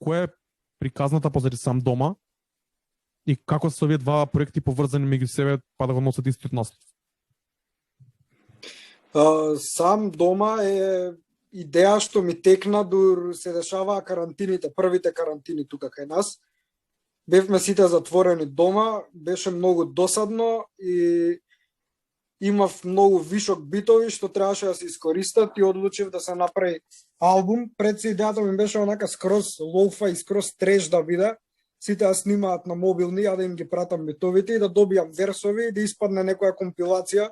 која е приказната позади Сам дома и како се овие два проекти поврзани меѓу себе па да го носат истиот наслов? Сам дома е идеја што ми текна дур се дешаваа карантините, првите карантини тука кај нас. Бевме сите затворени дома, беше многу досадно и имав многу вишок битови што требаше да се искористат и одлучив да се направи албум. Пред се идејата ми беше онака скроз лоуфа и скроз треш да биде. Сите да снимаат на мобилни, а да им ги пратам битовите и да добијам версови и да испадне некоја компилација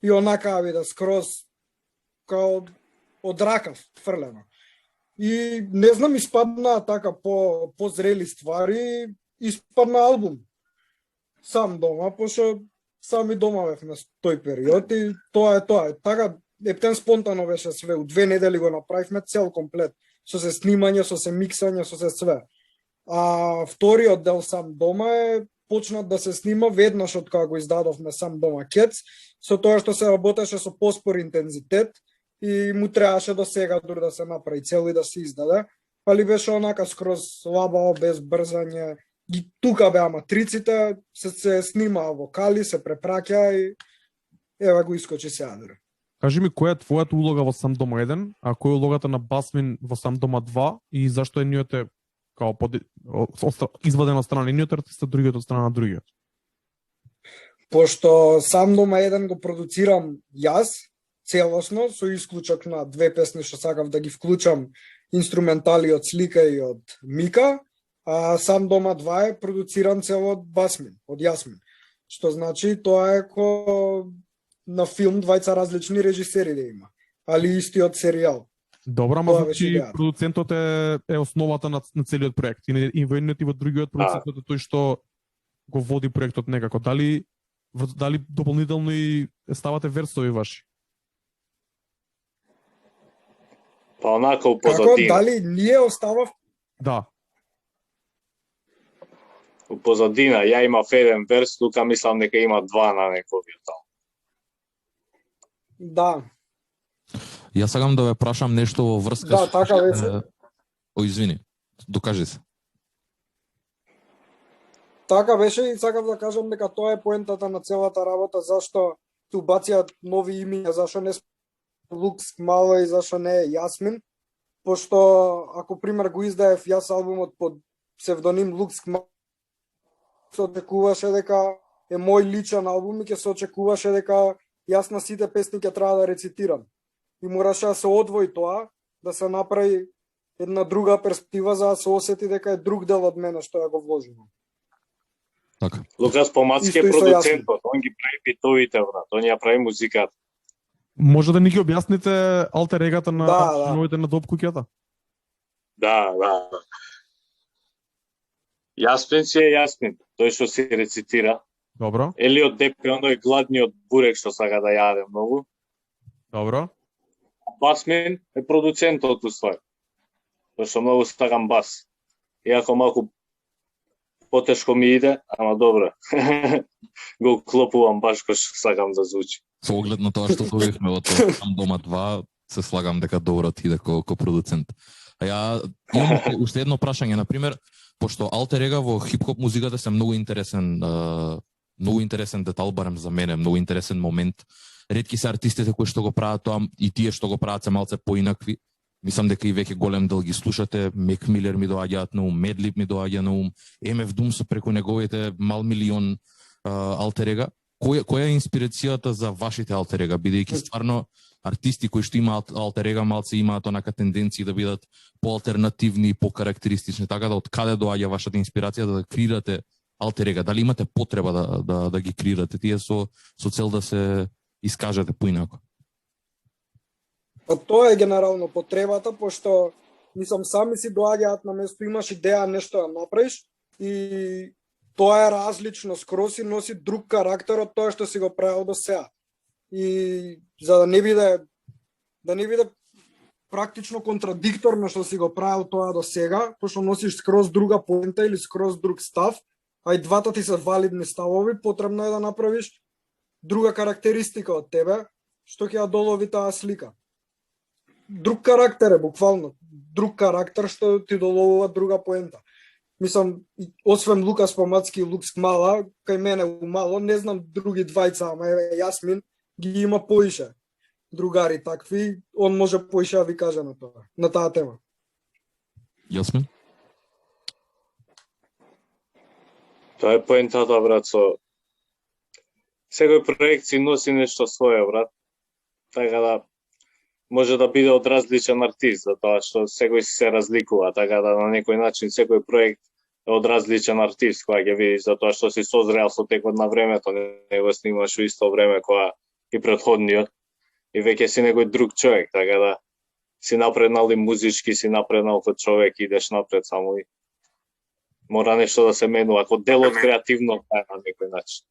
и онака биде скроз као од рака фрлено. И не знам, испадна така по зрели ствари, испадна албум. Сам дома, пошто сами дома бев на тој период и тоа е тоа. Така, ептен спонтано беше све. У 2 недели го направивме цел комплет. Со се снимање, со се миксање, со се све. А вториот дел Сам дома е почнат да се снима веднаш од кога го издадовме Сам дома Кец, со тоа што се работеше со поспор интензитет и му требаше до сега дури да се направи цел и да се издаде. Али беше онака скроз лабаво, без брзање. И тука беа матриците, се снимаа вокали, се препраќа и ева го искочи сега дури. Кажи ми, која е твојата улога во Сам дома 1, а која е улогата на Басмин во Сам дома 2 и зашто е ниот као изваден од страна едниот артист, другиот од страна на другиот? Пошто Сам дома 1 го продуцирам јас целосно, со исклучок на 2 песни што сакав да ги вклучам, инструментали од Слика и од Мика, а Сам дома 2 е продуциран цело од Басмин, од Јасмин. Што значи тоа е ко на филм двајца различни режисери да има, али истиот серијал. Добро, ама значи продуцентот е основата на целиот проект и во едниот и во другиот продуцентот е тој што го води проектот некако. Дали дополнително и ставате версови ваши? Па онака у позадина. Како, дали ние оставав? Да. У позадина, ја имав еден верс, тука мислам дека има 2 на неговиот албум. Да. Јас сакам да ве прашам нешто во врска да, така беше. Извини, докажи се. Така беше и сакав да кажам дека тоа е поентата на целата работа, зашто ту бација нови имиња, зашто не Лукс мало и зашто не е Јасмин, пошто ако пример го издаев јас албумот под псевдоним Лукс мало, се очекуваше дека е мој личен албум и ќе се очекуваше дека јас на сите песни ќе треба да рецитирам. И мораше да се одвои тоа, да се направи една друга перспектива за да се осети дека е друг дел од мене што ја го вложувам. Така. Лукас Помацки е продуцентот, он ги прави битовите, брат, он ја прави музиката. Може да ни ги објасните алтер егата на членовите на Доп куќата? Да. Јасмин си е Јасмин, тој што си рецитира. Добро. Елиот Депе, оној гладниот бурек што сака да јаде многу. Добро. Басмин е продуцентот уствари. Тој што многу сакам бас. Иако малку потешко ми иде, ама добро. Го клопувам баш кој што сакам да звучи. Со оглед на тоа што дојдовме од Сам дома 2, се слагам дека добро ти иде ко продуцент. А ја имам уште едно прашање, на пример, пошто алтер ега во хип-хоп музиката се многу интересен детал, барем за мене, многу интересен момент. Ретки се артистите кои што го прават тоа и тие што го прават се малце поинакви. Мислам дека и веќе голем дел ги слушате, Мек Милер ми доаѓаат на ум, Медлиб ми доаѓа на ум, МФ Дум со преку неговите мал милион алтер ега. Која е инспирацијата за вашите алтер ега, бидејќи стварно артисти кои што имаат алтер ега малце имаат онака тенденции да бидат поалтернативни, покарактеристични, така да од каде доаѓа вашата инспирација да креирате алтер ега? Дали имате потреба да ги креирате тие со цел да се искажете поинако? Па тоа е генерално потребата, пошто мислам сами си доаѓаат на место, имаш идеја нешто да направиш и тоа е различно скроз и носи друг карактер од тоа што си го правил до сега. И за да не биде практично контрадикторно што си го правил тоа до сега, пошто носиш скроз друга поента или скроз друг став, а и двата ти се валидни ставови, потребно е да направиш друга карактеристика од тебе, што ќе ја долови таа слика. Друг карактер е, буквално. друг карактер што ти доловува друга поента. Мислам, освен Лукас Помацки и Лукс Мала, кај мене умало, не знам други двајца, ама еве Јасмин ги има поише другари такви, он може поише да ви каже на тоа, на таа тема. Јасмин? Тоа е поентата, брат, со секој проект си носи нешто свое, брат. Така да може да биде од различен артист, затоа што секој се разликува, така да на некој начин секој проект е од различен артист која ќе видиш, затоа што си созрел со текот на времето, не го снимаш во исто време која и претходниот, и веќе си некој друг човек, така да си напреднал и музички, си напреднал како човек, идеш напред само и мора нешто да се менува, ако дел од креативно на некој начин.